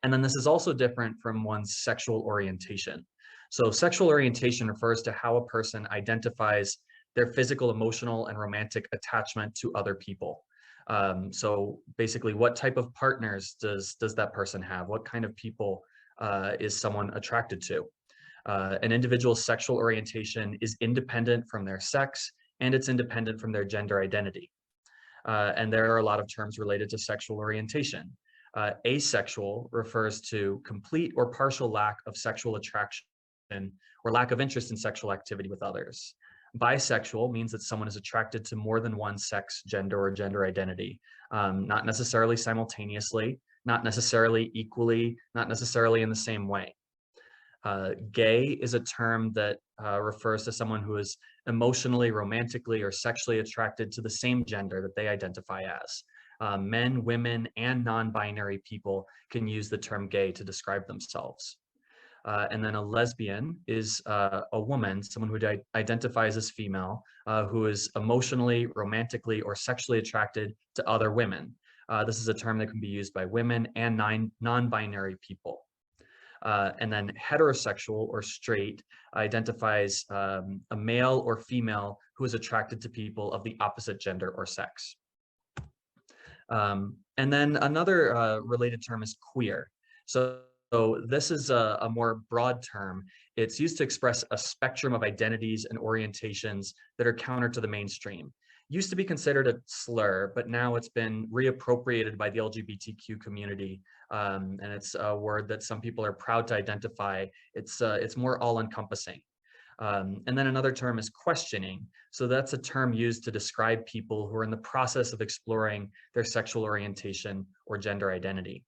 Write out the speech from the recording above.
And then this is also different from one's sexual orientation. So sexual orientation refers to how a person identifies their physical, emotional, and romantic attachment to other people. So basically, what type of partners does that person have? What kind of people is someone attracted to? An individual's sexual orientation is independent from their sex, and it's independent from their gender identity. And there are a lot of terms related to sexual orientation. Asexual refers to complete or partial lack of sexual attraction or lack of interest in sexual activity with others. Bisexual means that someone is attracted to more than one sex, gender, or gender identity, not necessarily simultaneously, not necessarily equally, not necessarily in the same way. Gay is a term that refers to someone who is emotionally, romantically, or sexually attracted to the same gender that they identify as. Men, women, and non-binary people can use the term gay to describe themselves. And then a lesbian is a woman, someone who identifies as female, who is emotionally, romantically, or sexually attracted to other women. This is a term that can be used by women and non-binary people. And then heterosexual or straight identifies a male or female who is attracted to people of the opposite gender or sex. And then another related term is queer. So this is a more broad term. It's used to express a spectrum of identities and orientations that are counter to the mainstream. Used to be considered a slur, but now it's been reappropriated by the LGBTQ community. And it's a word that some people are proud to identify. It's more all-encompassing. And then another term is questioning. So that's a term used to describe people who are in the process of exploring their sexual orientation or gender identity.